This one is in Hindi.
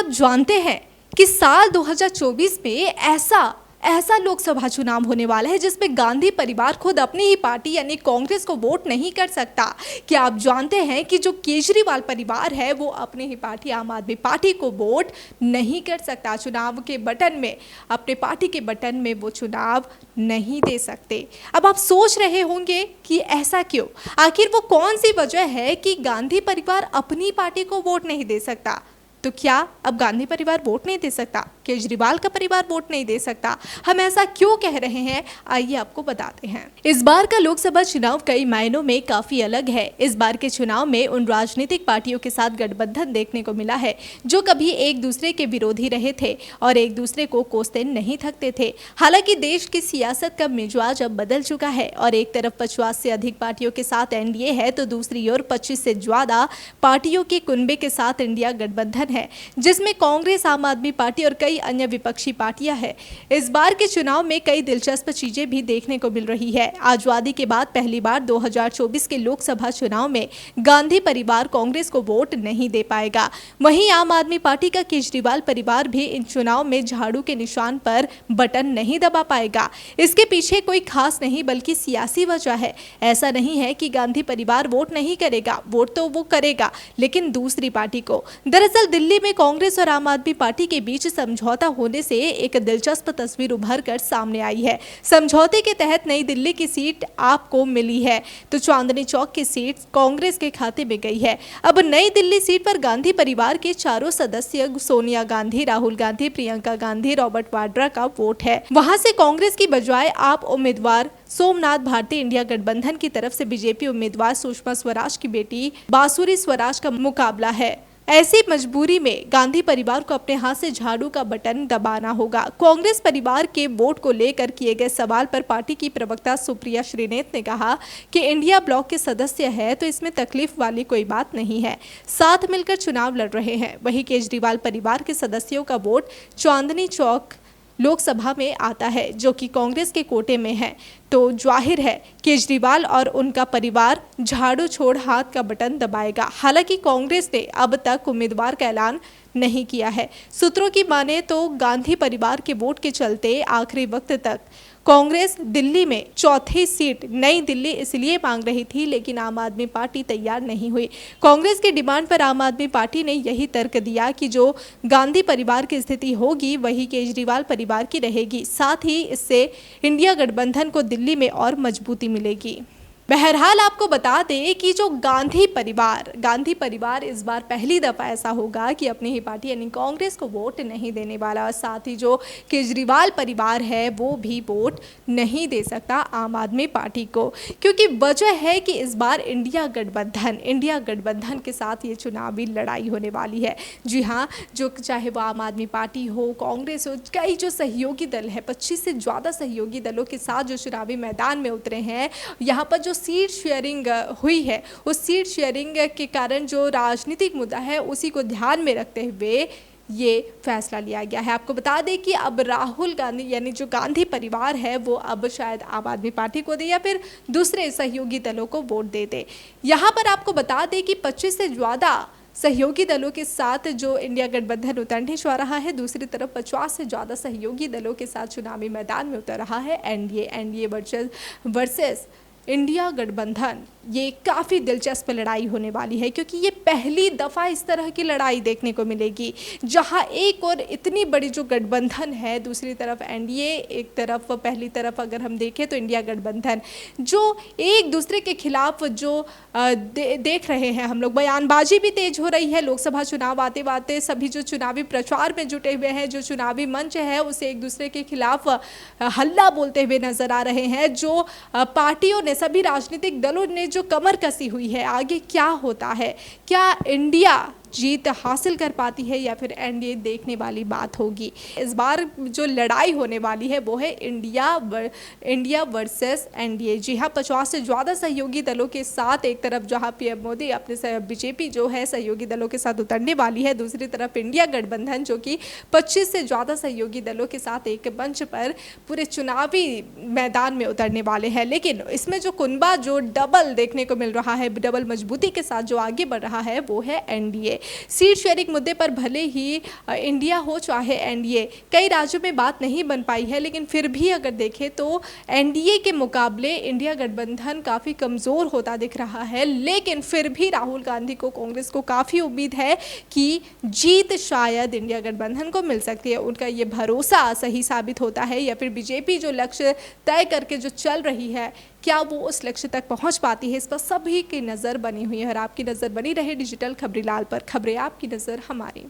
आप जानते हैं कि साल 2024 में ऐसा लोकसभा चुनाव होने वाला है जिसमें गांधी परिवार खुद अपनी ही पार्टी यानी कांग्रेस को वोट नहीं कर सकता। क्या आप जानते हैं कि जो केजरीवाल परिवार है वो अपनी ही पार्टी आम आदमी पार्टी को वोट नहीं कर सकता। चुनाव के बटन में, अपने पार्टी के बटन में वो चुनाव नहीं दे सकते। अब आप सोच रहे होंगे कि ऐसा क्यों, आखिर वो कौन सी वजह है कि गांधी परिवार अपनी पार्टी को वोट नहीं दे सकता। तो क्या अब गांधी परिवार वोट नहीं दे सकता, केजरीवाल का परिवार वोट नहीं दे सकता? हम ऐसा क्यों कह रहे हैं, आइए आपको बताते हैं। इस बार का लोकसभा चुनाव कई मायनों में काफी अलग है। इस बार के चुनाव में उन राजनीतिक पार्टियों के साथ गठबंधन देखने को मिला है जो कभी एक दूसरे के विरोधी रहे थे और एक दूसरे को कोसते नहीं थकते थे। हालांकि देश की सियासत का मिजाज अब बदल चुका है और एक तरफ 50 से अधिक पार्टियों के साथ एनडीए है तो दूसरी ओर 25 से ज्यादा पार्टियों के कुनबे के साथ इंडिया गठबंधन है, जिसमें कांग्रेस, आम आदमी पार्टी और कई अन्य विपक्षी पार्टियां हैं। इस बार के चुनाव में कई दिलचस्प चीजें भी देखने को मिल रही है। आजादी के बाद पहली बार 2024 के लोकसभा चुनाव में गांधी परिवार कांग्रेस को वोट नहीं दे पाएगा। वहीं आम आदमी पार्टी का केजरीवाल परिवार भी इन चुनाव में झाड़ू के निशान पर बटन नहीं दबा पाएगा। इसके पीछे कोई खास नहीं बल्कि सियासी वजह है। ऐसा नहीं है कि गांधी परिवार वोट नहीं करेगा, वोट तो वो करेगा लेकिन दूसरी पार्टी को। दरअसल दिल्ली में कांग्रेस और आम आदमी पार्टी के बीच समझौता होने से एक दिलचस्प तस्वीर उभर कर सामने आई है। समझौते के तहत नई दिल्ली की सीट आपको मिली है तो चांदनी चौक की सीट कांग्रेस के खाते में गई है। अब नई दिल्ली सीट पर गांधी परिवार के चारों सदस्य सोनिया गांधी, राहुल गांधी, प्रियंका गांधी, रॉबर्ट वाड्रा का वोट है। वहां से कांग्रेस की बजाय आप उम्मीदवार सोमनाथ भारती, इंडिया गठबंधन की तरफ से बीजेपी उम्मीदवार सुषमा स्वराज की बेटी बांसुरी स्वराज का मुकाबला है। ऐसी मजबूरी में गांधी परिवार को अपने हाथ से झाड़ू का बटन दबाना होगा। कांग्रेस परिवार के वोट को लेकर किए गए सवाल पर पार्टी की प्रवक्ता सुप्रिया श्रीनेत ने कहा कि इंडिया ब्लॉक के सदस्य है तो इसमें तकलीफ वाली कोई बात नहीं है, साथ मिलकर चुनाव लड़ रहे हैं। वहीं केजरीवाल परिवार के सदस्यों का वोट चांदनी चौक लोकसभा में आता है जो कि कांग्रेस के कोटे में है, तो जाहिर है केजरीवाल और उनका परिवार झाड़ू छोड़ हाथ का बटन दबाएगा। हालांकि कांग्रेस ने अब तक उम्मीदवार का ऐलान नहीं किया है। सूत्रों की माने तो गांधी परिवार के वोट के चलते आखिरी वक्त तक कांग्रेस दिल्ली में चौथी सीट नई दिल्ली इसलिए मांग रही थी, लेकिन आम आदमी पार्टी तैयार नहीं हुई। कांग्रेस की डिमांड पर आम आदमी पार्टी ने यही तर्क दिया कि जो गांधी परिवार की स्थिति होगी वही केजरीवाल परिवार की रहेगी, साथ ही इससे इंडिया गठबंधन को दिल्ली में और मजबूती मिलेगी। बहरहाल आपको बता दें कि जो गांधी परिवार इस बार पहली दफ़ा ऐसा होगा कि अपनी ही पार्टी यानी कांग्रेस को वोट नहीं देने वाला, और साथ ही जो केजरीवाल परिवार है वो भी वोट नहीं दे सकता आम आदमी पार्टी को, क्योंकि वजह है कि इस बार इंडिया गठबंधन के साथ ये चुनावी लड़ाई होने वाली है। जी हाँ, जो चाहे वो आम आदमी पार्टी हो, कांग्रेस हो, कई जो सहयोगी दल है, 25 से ज़्यादा सहयोगी दलों के साथ जो चुनावी मैदान में उतरे हैं, यहाँ पर जो सीट शेयरिंग हुई है उस सीट शेयरिंग के कारण जो राजनीतिक मुद्दा है उसी को ध्यान में रखते हुए ये फैसला लिया गया है। आपको बता दें कि अब राहुल गांधी यानी जो गांधी परिवार है वो अब शायद आम आदमी पार्टी को दे या फिर दूसरे सहयोगी दलों को वोट दे। यहाँ पर आपको बता दें कि 25 से ज़्यादा सहयोगी दलों के साथ जो इंडिया गठबंधन उतरने जा रहा है, दूसरी तरफ 50 से ज़्यादा सहयोगी दलों के साथ चुनावी मैदान में उतर रहा है एनडीए वर्सेस इंडिया गठबंधन। ये काफ़ी दिलचस्प लड़ाई होने वाली है क्योंकि ये पहली दफ़ा इस तरह की लड़ाई देखने को मिलेगी जहां एक और इतनी बड़ी जो गठबंधन है, दूसरी तरफ एनडीए, एक तरफ पहली तरफ अगर हम देखें तो इंडिया गठबंधन, जो एक दूसरे के खिलाफ जो देख रहे हैं हम लोग, बयानबाजी भी तेज हो रही है। लोकसभा चुनाव आते आते सभी जो चुनावी प्रचार में जुटे हुए हैं, जो चुनावी मंच है उसे एक दूसरे के खिलाफ हल्ला बोलते हुए नजर आ रहे हैं। जो पार्टियों ने, सभी राजनीतिक दलों ने जो कमर कसी हुई है, आगे क्या होता है, क्या इंडिया जीत हासिल कर पाती है या फिर एनडीए देखने वाली बात होगी। इस बार जो लड़ाई होने वाली है वो है इंडिया वर्सेस एनडीए। जी हाँ, 50 से ज़्यादा सहयोगी दलों के साथ एक तरफ जहाँ पीएम मोदी अपने बीजेपी जो है सहयोगी दलों के साथ उतरने वाली है, दूसरी तरफ इंडिया गठबंधन जो कि 25 से ज़्यादा सहयोगी दलों के साथ एक मंच पर पूरे चुनावी मैदान में उतरने वाले हैं। लेकिन इसमें जो कुनबा जो डबल देखने को मिल रहा है, डबल मजबूती के साथ जो आगे बढ़ रहा है वो है एनडीए। सीट शेयरिंग मुद्दे पर भले ही इंडिया हो चाहे एनडीए, कई राज्यों में बात नहीं बन पाई है, लेकिन फिर भी अगर देखें तो एनडीए के मुकाबले इंडिया गठबंधन काफ़ी कमज़ोर होता दिख रहा है। लेकिन फिर भी राहुल गांधी को, कांग्रेस को काफ़ी उम्मीद है कि जीत शायद इंडिया गठबंधन को मिल सकती है। उनका ये भरोसा सही साबित होता है या फिर बीजेपी जो लक्ष्य तय करके जो चल रही है, क्या वो उस लक्ष्य तक पहुंच पाती है? इस पर सभी की नज़र बनी हुई है और आपकी नज़र बनी रहे डिजिटल खबरीलाल पर। खबरें आपकी नज़र हमारी।